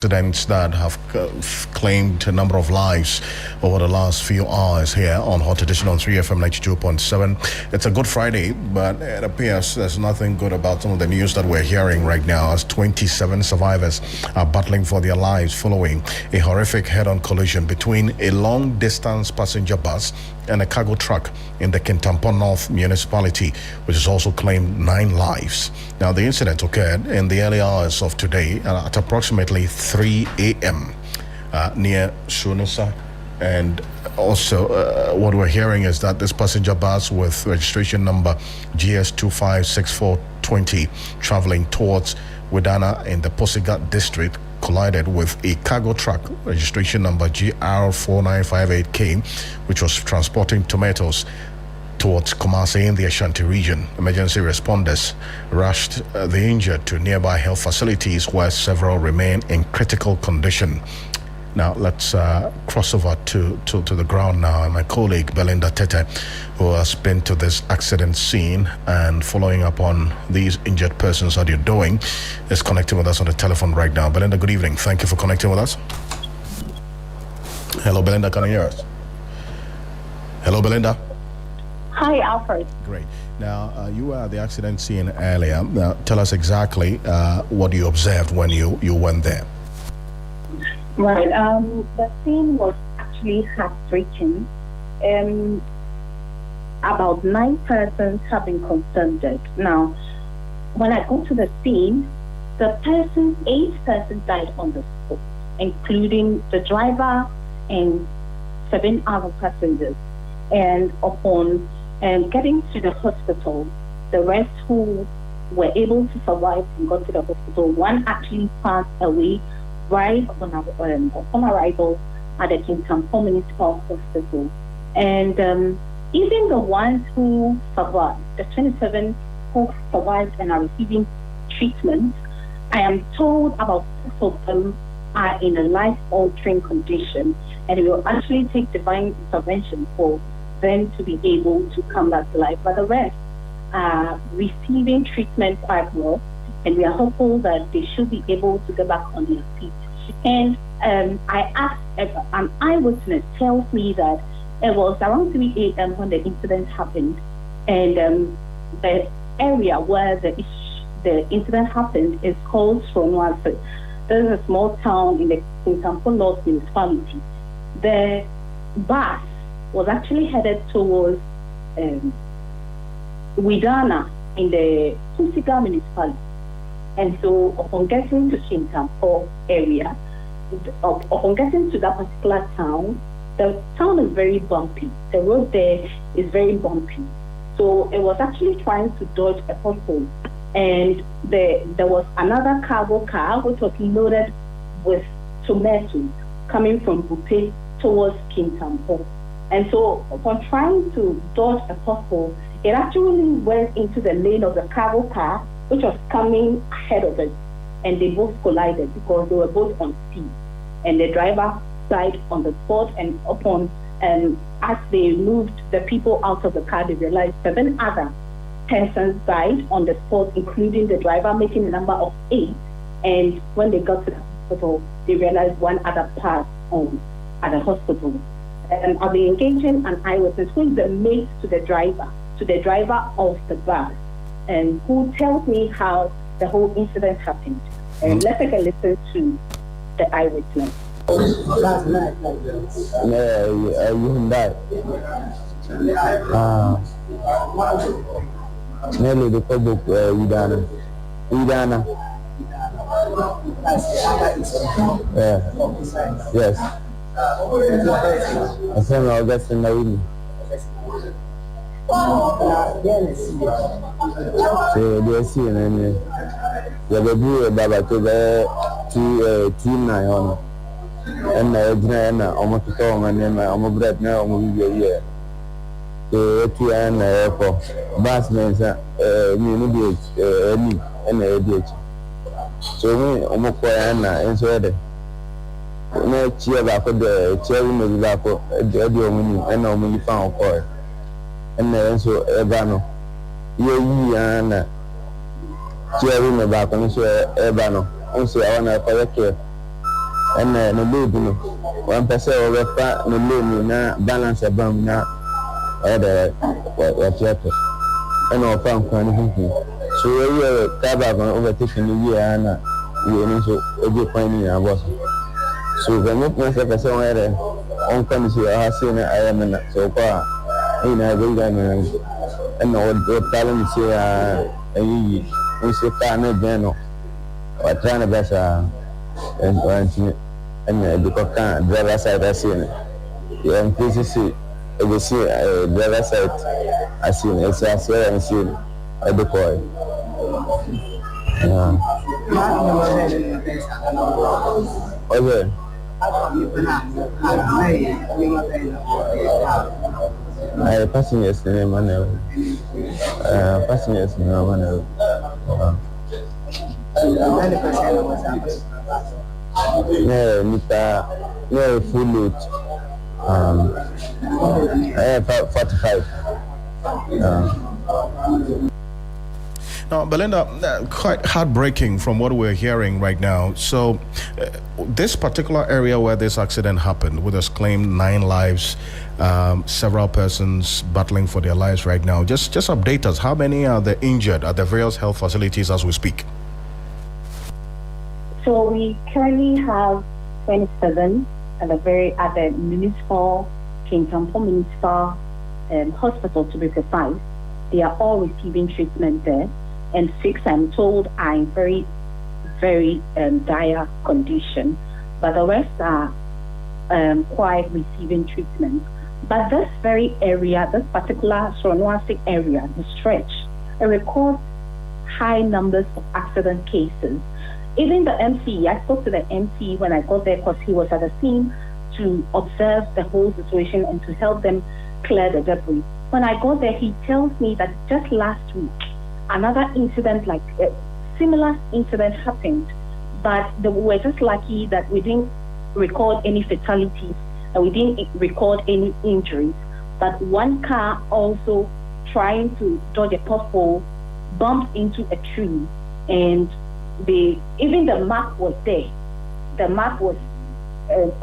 Incidents that have claimed a number of lives over the last few hours here on Hot Edition on 3FM 92.7. It's a good Friday, but it appears there's nothing good about some of the news that we're hearing right now, as 27 survivors are battling for their lives following a horrific head-on collision between a long-distance passenger bus and a cargo truck in the Kintampo North municipality, which has also claimed 9 lives. Now, the incident occurred in the early hours of today at approximately 3 a.m. Near Sunusa. And also, what we're hearing is that this passenger bus with registration number GS256420 traveling towards Wedana in the Posigat district collided with a cargo truck registration number GR4958K, which was transporting tomatoes towards Kumasi in the Ashanti region. Emergency responders rushed the injured to nearby health facilities where several remain in critical condition. Now let's cross over to the ground now. My colleague Belinda Tete, who has been to this accident scene and following up on these injured persons that you're doing, is connecting with us on the telephone right now. Belinda, good evening. Thank you for connecting with us. Hello, Belinda, can you hear us? Hello, Belinda. Hi, Alfred. Great. Now, you were at the accident scene earlier. Now, tell us exactly what you observed when you went there. Right. The scene was actually heartbreaking. About 9 persons have been concerned. Now, when I go to the scene, 8 persons died on the spot, including the driver and 7 other passengers. And upon getting to the hospital, the rest who were able to survive and got to the hospital, one actually passed away right upon arrival at the Kintampo Municipal Hospital. And even the ones who survived, the 27 who survived and are receiving treatment, I am told about 6 of them are in a life-altering condition, and it will actually take divine intervention for them to be able to come back to life. But the rest are receiving treatment quite well, and we are hopeful that they should be able to get back on their feet. And I asked, an eyewitness tells me that it was around 3 a.m. when the incident happened, and the area where the incident happened is called Sonwase. This is a small town in the Kintampo North municipality. The bus was actually headed towards Wedana in the Posigat municipality. And so upon getting to Kintampo area, upon getting to that particular town, the town is very bumpy. The road there is very bumpy. So it was actually trying to dodge a pothole. And there was another cargo car which was loaded with tomatoes coming from Bupe towards Kintampo. And so upon trying to dodge a pothole, it actually went into the lane of the cargo car, which was coming ahead of it. And they both collided because they were both on speed. And the driver died on the spot, and upon as they moved the people out of the car, they realized 7 other persons died on the spot, including the driver, making a number of 8. And when they got to the hospital, they realized 1 other passed on at the hospital. And I'll be engaging an eyewitness who is the mate to the driver of the bus, and who tells me how the whole incident happened. And let's take a listen to the eyewitness. Last night, you died. Nearly the public Udana. Yes. I said August and Naomi. So they see and the baby Baba to the team nine and almost to come and then I'm a bread now, I'm a year. So, to an airport, Bassman's me and a ditch. So, we almost and so the next year back of the cherry maybe back of the audio and normally found for and then so Ebano. You and cherry back on so Ebano. Also, I want to correct and no load no one person over no load na balance about na other what and our farm can so we are covered overtaking the year and we also every finding our boss. So when you say person where on can see I seen I am so far in a very and what talent say we say can no or trying to best and because can driver side I seen you increase see we see driver side I seen it's as well and seen I do call okay. I passing yesterday, man. Passing yesterday, man. No, Nita, no full load. I have 45. Now, Belinda, quite heartbreaking from what we're hearing right now. So, this particular area where this accident happened, with us claimed 9 lives, several persons battling for their lives right now. Just update us. How many are the injured at the various health facilities as we speak? So we currently have 27 at the municipal, King Tampo Municipal Hospital to be precise. They are all receiving treatment there. And 6, I'm told, are in very, very dire condition. But the rest are quite receiving treatment. But this very area, this particular Soronwasi area, the stretch, it records high numbers of accident cases. Even the MC, I spoke to the MC when I got there because he was at the scene to observe the whole situation and to help them clear the debris. When I got there, he tells me that just last week, another incident, like a similar incident happened, but we were just lucky that we didn't record any fatalities and we didn't record any injuries. But one car also trying to dodge a pothole bumped into a tree, and even the mark was there. The mark was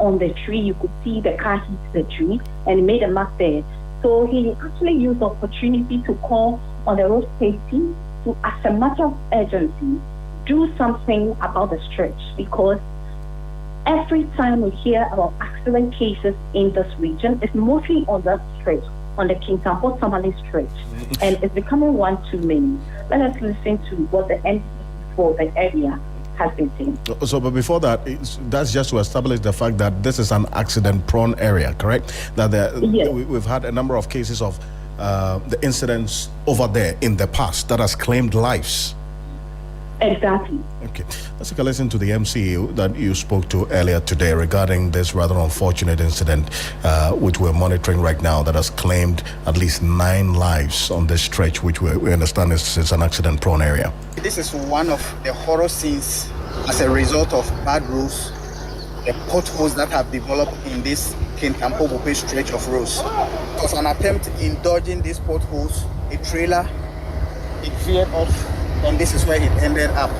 on the tree. You could see the car hit the tree and it made a mark there. So he actually used the opportunity to call on the road safety to, as a matter of urgency, do something about the stretch, because every time we hear about accident cases in this region, it's mostly on that stretch, on the King Tampo Tamale stretch, and it's becoming one too many. Let us listen to what the MC for the area has been saying. So, but before that, that's just to establish the fact that this is an accident-prone area, correct? That yes. We've had a number of cases of the incidents over there in the past that has claimed lives. Exactly. Okay. Let's take a listen to the MCU that you spoke to earlier today regarding this rather unfortunate incident, which we're monitoring right now, that has claimed at least 9 lives on this stretch, which we understand is an accident-prone area. This is one of the horror scenes as a result of bad roads, the potholes that have developed in this King Tampo Bope stretch of roads. It was an attempt in dodging these potholes. A trailer, it veered off, and this is where it ended up.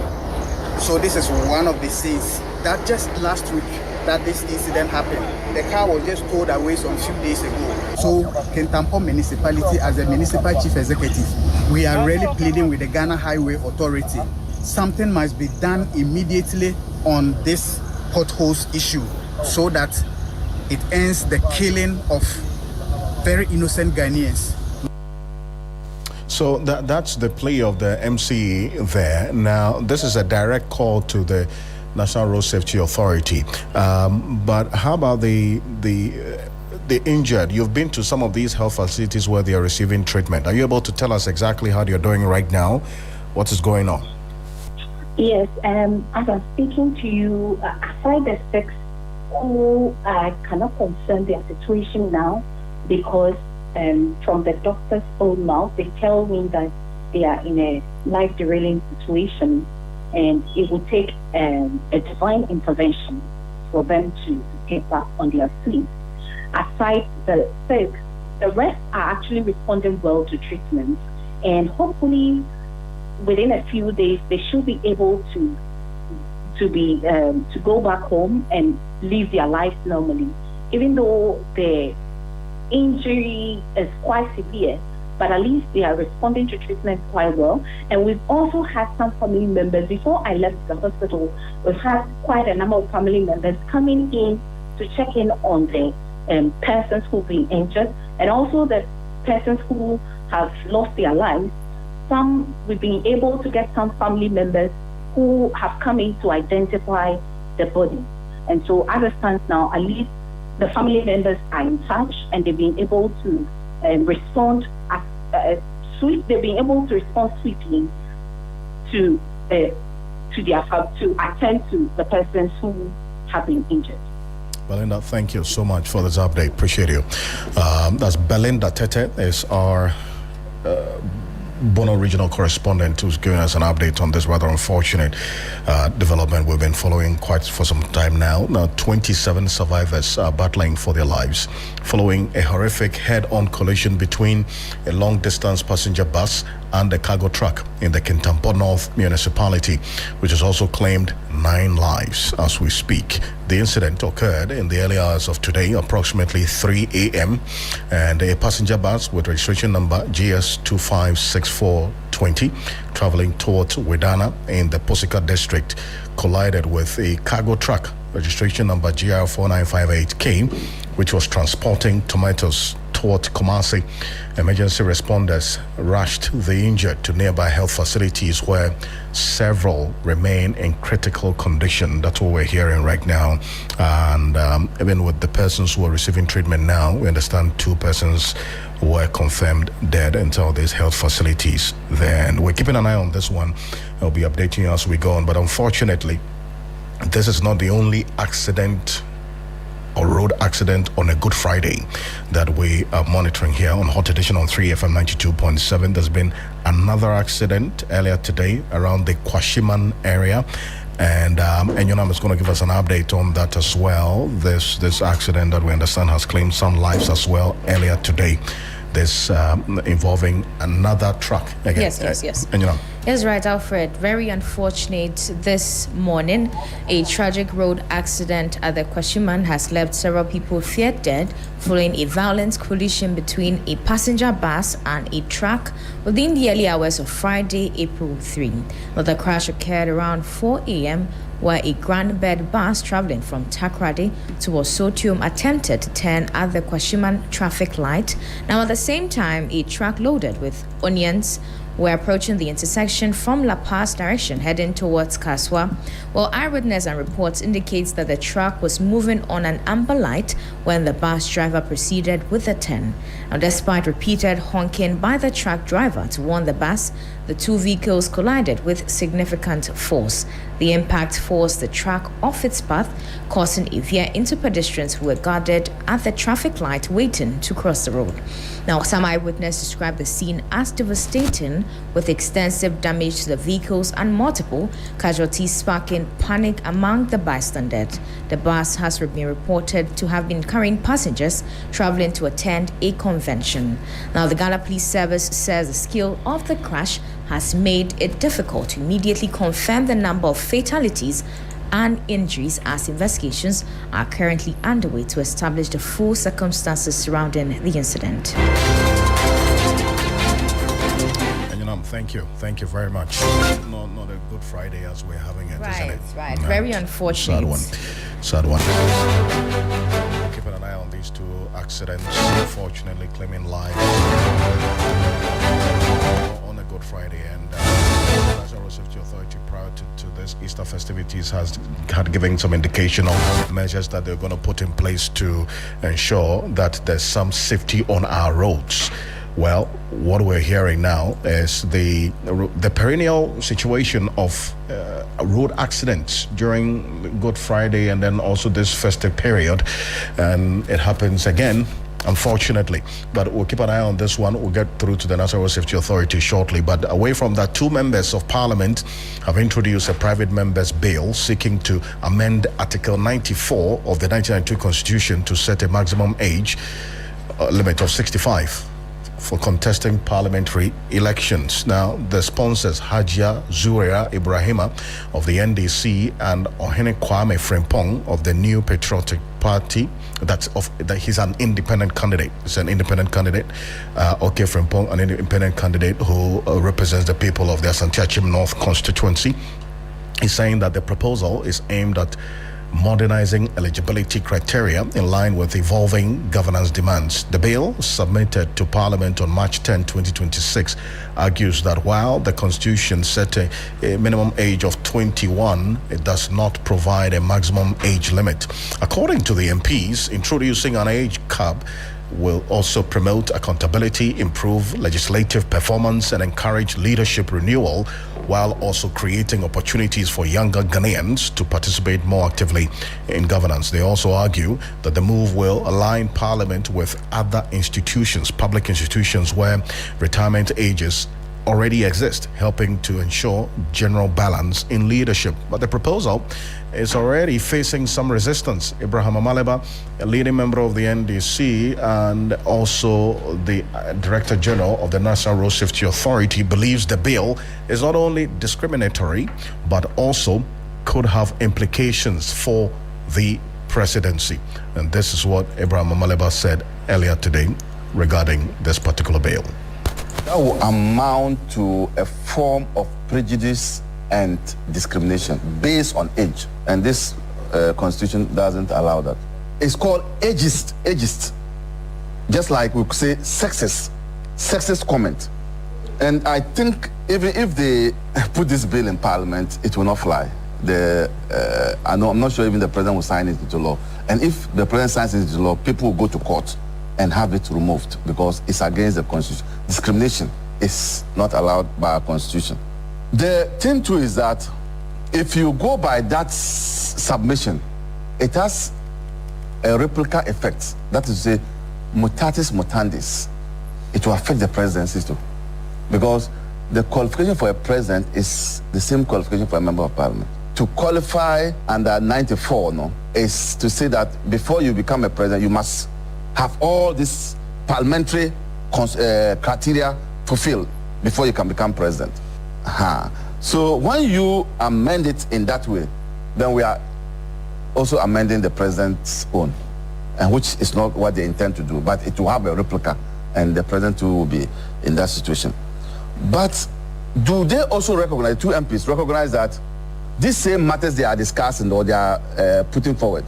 So this is one of the scenes that just last week that this incident happened. The car was just towed away some few days ago. So King Tampo Municipality, as the municipal chief executive, we are really pleading with the Ghana Highway Authority. Something must be done immediately on this potholes issue so that it ends the killing of very innocent Ghanaians. So that's the plea of the MC there. Now, this is a direct call to the National Road Safety Authority. But how about the injured? You've been to some of these health facilities where they are receiving treatment. Are you able to tell us exactly how you're doing right now? What is going on? Yes, as I'm speaking to you, aside the 6 who cannot concern their situation now, because from the doctor's own mouth, they tell me that they are in a life-derailing situation, and it would take a divine intervention for them to get back on their feet. Aside the 6, the rest are actually responding well to treatment, and hopefully within a few days they should be able to to go back home and live their lives normally, even though the injury is quite severe. But at least they are responding to treatment quite well. And we've also had some family members. Before I left the hospital, we've had quite a number of family members coming in to check in on the persons who've been injured and also the persons who have lost their lives. Some, we've been able to get some family members who have come in to identify the body. And so as it stands now, at least the family members are in touch and they've been able to respond they've been able to respond swiftly to attend to the persons who have been injured. Belinda, thank you so much for this update. Appreciate you. That's Belinda Tete is our Bono regional correspondent who's giving us an update on this rather unfortunate development we've been following quite for some time now. Now, 27 survivors are battling for their lives following a horrific head-on collision between a long-distance passenger bus and a cargo truck in the Kintampo North municipality, which has also claimed 9 lives as we speak. The incident occurred in the early hours of today, approximately 3 a.m., and a passenger bus with registration number GS256420 traveling towards Wedana in the Posika district collided with a cargo truck, registration number GR4958K, which was transporting tomatoes towards Kumasi. Emergency responders rushed the injured to nearby health facilities where several remain in critical condition. That's what we're hearing right now. And even with the persons who are receiving treatment now, we understand 2 persons were confirmed dead in some of these health facilities. Then we're keeping an eye on this one. I'll be updating you as we go on. But unfortunately, this is not the only accident or road accident on a Good Friday that we are monitoring here on Hot Edition on 3FM 92.7. There's been another accident earlier today around the Kwashiman area, and Yonam is going to give us an update on that as well. This accident that we understand has claimed some lives as well earlier today. This involving another truck again. Yes. And Yes, right, Alfred. Very unfortunate this morning. A tragic road accident at the Kwashiman has left several people feared dead following a violent collision between a passenger bus and a truck within the early hours of Friday, April 3. Now, the crash occurred around 4 a.m. where a grand bed bus traveling from Takrady towards Sotium attempted to turn at the Kwashiman traffic light. Now, at the same time, a truck loaded with onions were approaching the intersection from La Paz direction heading towards Kaswa. Well, eyewitness and reports indicates that the truck was moving on an amber light when the bus driver proceeded with a turn. Now, despite repeated honking by the truck driver to warn the bus, the 2 vehicles collided with significant force. The impact forced the truck off its path, causing a veer into pedestrians who were guarded at the traffic light waiting to cross the road. Now, some eyewitnesses described the scene as devastating, with extensive damage to the vehicles and multiple casualties, sparking panic among the bystanders. The bus has been reported to have been carrying passengers traveling to attend a convention. Now, the Ghana Police Service says the scale of the crash has made it difficult to immediately confirm the number of fatalities and injuries, as investigations are currently underway to establish the full circumstances surrounding the incident. And thank you very much. Not a Good Friday as we're having it, isn't it? Right. Very unfortunate. Sad one. Keeping an eye on these 2 accidents, unfortunately claiming lives on a Good Friday. And the National Safety Authority, prior to this Easter festivities, had given some indication of measures that they're going to put in place to ensure that there's some safety on our roads. Well, what we're hearing now is the perennial situation of road accidents during Good Friday and then also this festive period, and it happens again, unfortunately. But we'll keep an eye on this one. We'll get through to the National Safety Authority shortly. But away from that, 2 members of Parliament have introduced a private member's bill seeking to amend Article 94 of the 1992 Constitution to set a maximum age limit of 65 for contesting parliamentary elections. Now, the sponsors Hajia Zuria Ibrahima of the NDC and Ohene Kwame Frimpong of the New Patriotic Party. He's an independent candidate. He's an independent candidate. Okay, Frimpong, an independent candidate who represents the people of the Asante North constituency. He's saying that the proposal is aimed at modernizing eligibility criteria in line with evolving governance demands. The bill, submitted to Parliament on March 10, 2026, argues that while the Constitution set a minimum age of 21, it does not provide a maximum age limit. According to the MPs, introducing an age cap will also promote accountability, improve legislative performance, and encourage leadership renewal, while also creating opportunities for younger Ghanaians to participate more actively in governance. They also argue that the move will align Parliament with other institutions, public institutions, where retirement ages already exist, helping to ensure general balance in leadership. But the proposal is already facing some resistance. Ibrahim Amaleba, a leading member of the NDC and also the Director General of the National Road Safety Authority, believes the bill is not only discriminatory, but also could have implications for the presidency. And this is what Ibrahim Amaleba said earlier today regarding this particular bill. That will amount to a form of prejudice and discrimination based on age. And this constitution doesn't allow that. It's called ageist. Just like we could say sexist comment. And I think even if they put this bill in Parliament, it will not fly. I'm not sure even the president will sign it into law. And if the president signs it into law, people will go to court and have it removed because it's against the constitution. Discrimination is not allowed by our constitution. The thing too is that if you go by that submission, it has a replica effect. That is to say, mutatis mutandis. It will affect the presidency too. Because the qualification for a president is the same qualification for a member of parliament. To qualify under 94 is to say that before you become a president, you must have all these parliamentary criteria fulfilled before you can become president. So when you amend it in that way, then we are also amending the president's own, and which is not what they intend to do, but it will have a replica, and the president too will be in that situation. But do they also recognize, two MPs recognize that these same matters they are discussing or they are putting forward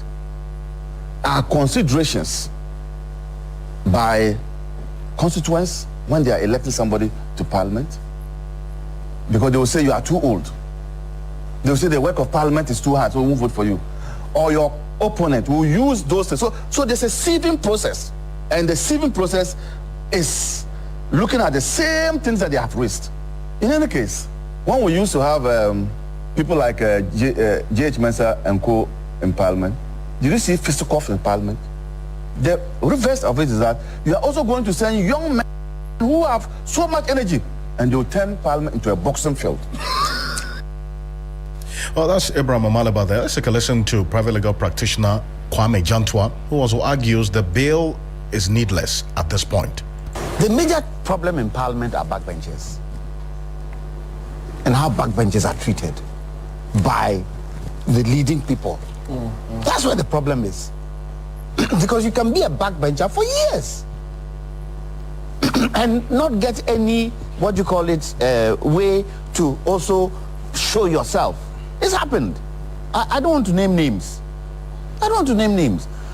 are considerations by constituents when they are electing somebody to parliament? Because they will say you are too old. They will say the work of parliament is too hard, so we won't vote for you. Or your opponent will use those things. So there's a sieving process. And the sieving process is looking at the same things that they have raised. In any case, when we used to have people like J.H. Mensah and co in parliament, did you see fisticuffs in parliament? The reverse of it is that you are also going to send young men who have so much energy, and they'll turn parliament into a boxing field. Well, that's Ibrahim Amaleba there. Let's take a listen to private legal practitioner Kwame Jantwa, who also argues the bill is needless at this point. The major problem in parliament are backbenchers and how backbenchers are treated by the leading people. That's where the problem is. Because you can be a backbencher for years and not get any, what you call it, way to also show yourself. It's happened. I don't want to name names.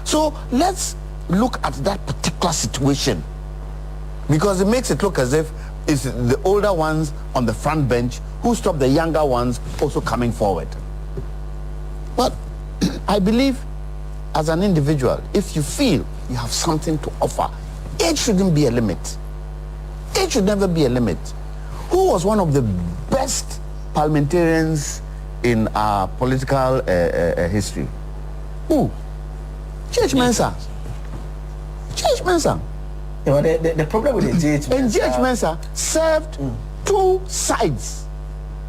So let's look at that particular situation, because it makes it look as if it's the older ones on the front bench who stop the younger ones also coming forward. But I believe, as an individual, if you feel you have something to offer, age shouldn't be a limit. Age should never be a limit. Who was one of the best parliamentarians in our political history? Who? J.H. Mensah. J.H. Mensah. Yeah, the problem with the J.H. Mensah... And J.H. Mensah served two sides.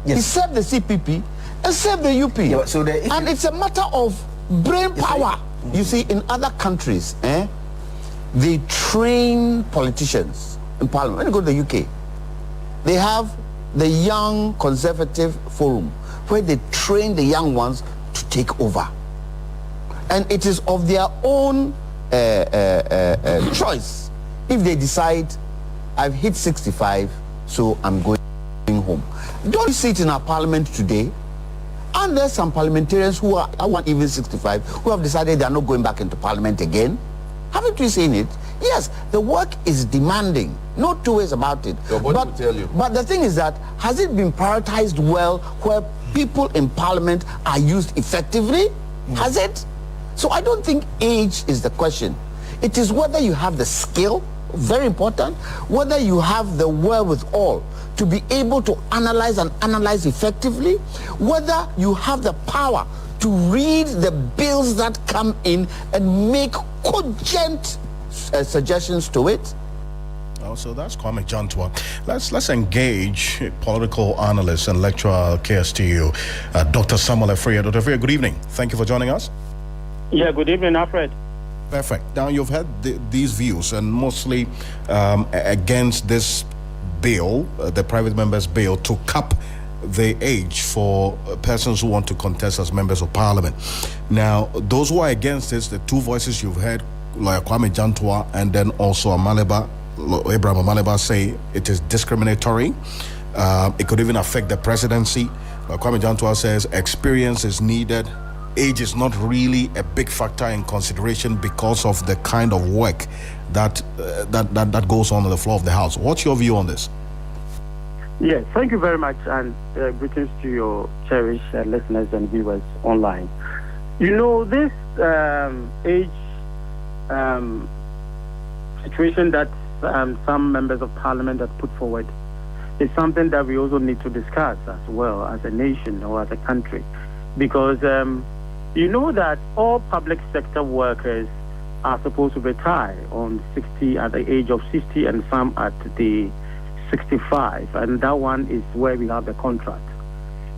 Yes. He served the CPP and served the UP. Yeah, so and it's a matter of brain power. You see, in other countries, they train politicians in Parliament. When you go to the UK, they have the Young Conservative Forum, where they train the young ones to take over. And it is of their own choice if they decide, I've hit 65, so I'm going home. Don't you see it in our Parliament today? And there's some parliamentarians who are even 65 who have decided they're not going back into Parliament again. Haven't you seen it? Yes, the work is demanding. No two ways about it. Your body will tell you. But the thing is that, has it been prioritized well where people in Parliament are used effectively? Has it? So I don't think age is the question. It is whether you have the skill, very important, whether you have the wherewithal to be able to analyze and analyze effectively, whether you have the power to read the bills that come in and make cogent suggestions to it. So that's Kwame Jantua. Let's engage political analyst and lecturer at KSTU, Dr. Samuel Efria. Dr. Efria, good evening. Thank you for joining us. Yeah, good evening, Alfred. Perfect. Now, you've had these views, and mostly against this bill, the private members' bill, to cap the age for persons who want to contest as members of parliament. Now, those who are against this, the two voices you've heard, like Kwame Jantua and then also Abraham Amaleba, say it is discriminatory. It could even affect the presidency. Kwame Jantua says experience is needed. Age is not really a big factor in consideration because of the kind of work that goes on the floor of the House. What's your view on this? Yes, thank you very much, and greetings to your cherished listeners and viewers online. You know, this age situation that some members of Parliament have put forward is something that we also need to discuss as well as a nation or as a country, because you know that all public sector workers are supposed to retire on 60 at the age of 60 and some at the 65, and that one is where we have the contract.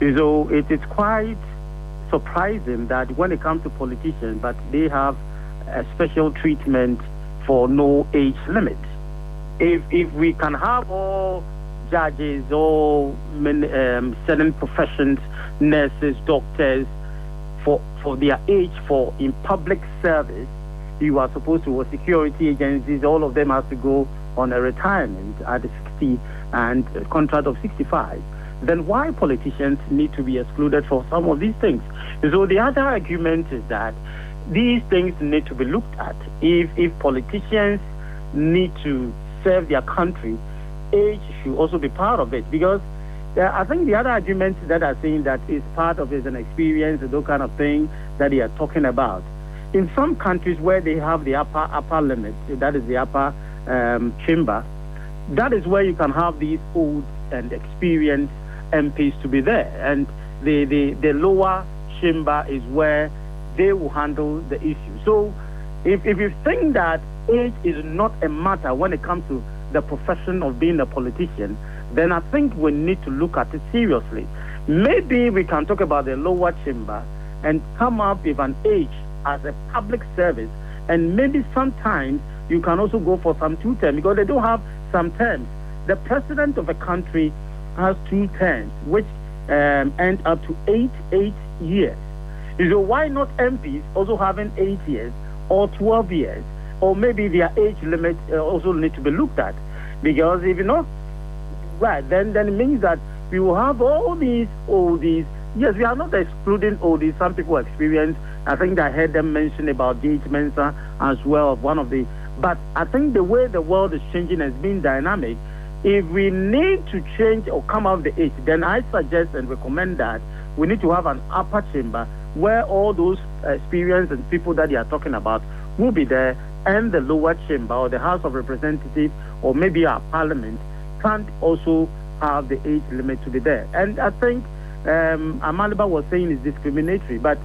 So it is quite surprising that when it comes to politicians, but they have a special treatment for no age limit. If we can have all judges, all certain professions, nurses, doctors, for their age for in public service, you are supposed to, or security agencies, all of them have to go on a retirement at 60 and a contract of 65. Then why politicians need to be excluded for some of these things? So the other argument is that these things need to be looked at. If politicians need to serve their country, age should also be part of it, because I think the other arguments that are saying that is part of it is an experience, those kind of thing that they are talking about. In some countries where they have the upper limit, that is the upper chamber, that is where you can have these old and experienced MPs to be there, and the lower chamber is where they will handle the issue. So if you think that age is not a matter when it comes to the profession of being a politician, then I think we need to look at it seriously. Maybe we can talk about the lower chamber and come up with an age as a public service, and maybe sometimes you can also go for some 2 terms, because they do have some terms. The president of a country has 2 terms, which end up to 8 years. So why not MPs also having 8 years or 12 years, or maybe their age limit also need to be looked at? Because if you know, right, then it means that we will have all these oldies. Yes, we are not excluding oldies. Some people experience. I think I heard them mention about Gage Mensa as well, one of the. But I think the way the world is changing has been dynamic. If we need to change or come out of the age, then I suggest and recommend that we need to have an upper chamber where all those experienced and people that they are talking about will be there, and the lower chamber or the House of Representatives or maybe our Parliament can't also have the age limit to be there. And I think Amaliba was saying it's discriminatory, but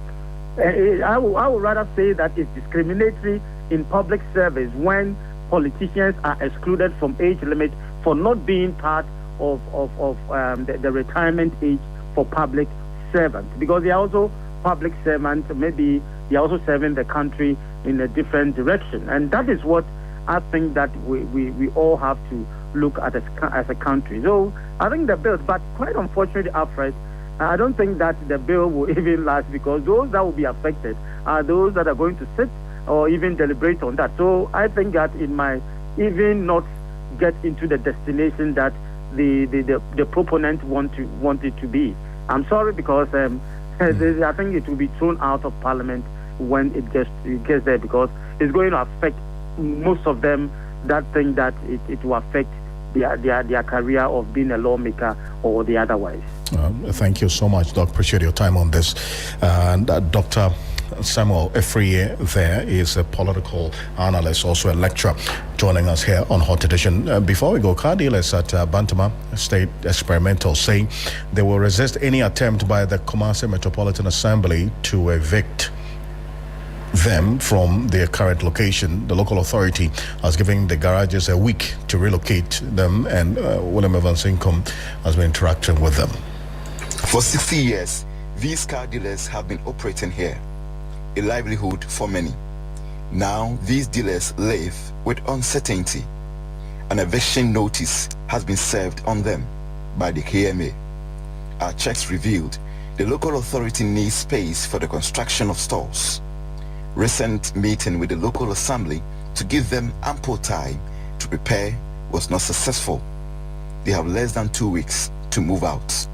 I would rather say that it's discriminatory in public service when politicians are excluded from age limit for not being part of the retirement age for public servants, because they are also public servants. Maybe they are also serving the country in a different direction, and that is what I think that we all have to look at as a country. So I think the bills, but quite unfortunately, Alfred, I don't think that the bill will even last, because those that will be affected are those that are going to sit or even deliberate on that. So I think that it might even not get into the destination that the proponent want it to be. I'm sorry, because I think it will be thrown out of Parliament when it gets there, because it's going to affect most of them that think that it will affect their career of being a lawmaker or the otherwise. Thank you so much, Doc. Appreciate your time on this. And Dr. Samuel Efriye there is a political analyst, also a lecturer, joining us here on Hot Edition. Before we go, car dealers at Bantama State Experimental say they will resist any attempt by the Kumasi Metropolitan Assembly to evict them from their current location. The local authority has given the garages a week to relocate them, and William Evans Income has been interacting with them. For 60 years, these car dealers have been operating here, a livelihood for many. Now, these dealers live with uncertainty. An eviction notice has been served on them by the KMA. Our checks revealed the local authority needs space for the construction of stores. Recent meeting with the local assembly to give them ample time to prepare was not successful. They have less than 2 weeks to move out.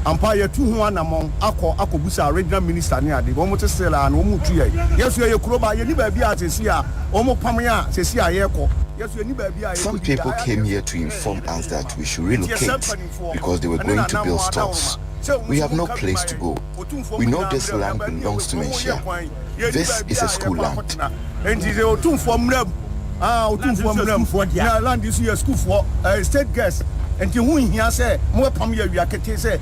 Empire 200 among Akobusa regional minister near the Womote Stella and Omutuya. Yes, we are Kuroba, Yanibia, Cecia, Omopamia, Cecia Yeko. Some people came here to inform us that we should relocate because they were going to build stores. We have no place to go. We know this land belongs to Menchia. This is a school land. And it is a from them. Land is a school for state guests. And you win here say more pamia we are say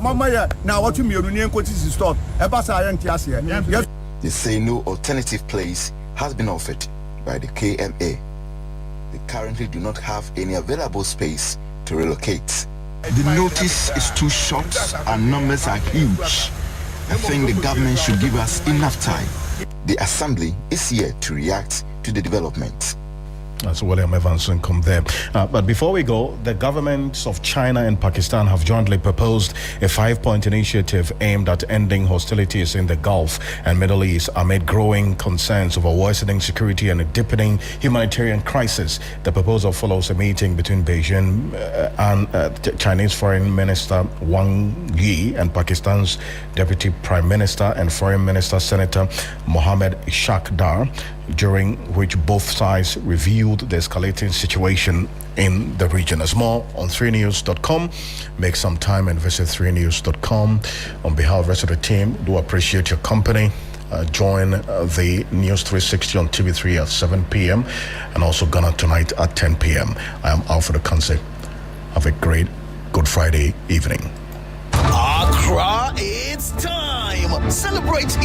mama now what you mean ko ti store e ba sa yan tiase. Yes, they say no alternative place has been offered by the KMA. They currently do not have any available space to relocate. The notice is too short and numbers are huge. I think the government should give us enough time. The assembly is here to react to the development. That's William Evans Income there. But before we go, the governments of China and Pakistan have jointly proposed a 5-point initiative aimed at ending hostilities in the Gulf and Middle East amid growing concerns over worsening security and a deepening humanitarian crisis. The proposal follows a meeting between Beijing and Chinese Foreign Minister Wang Yi and Pakistan's Deputy Prime Minister and Foreign Minister Senator Mohammed Ishaq Dar, during which both sides reviewed the escalating situation in the region. As more on 3news.com. Make some time and visit 3news.com. On behalf of the rest of the team, do appreciate your company. Join the News 360 on TV3 at 7 p.m. and also Ghana Tonight at 10 p.m. I am Alfred Okanse. Have a great Good Friday evening. Accra, it's time. Celebrate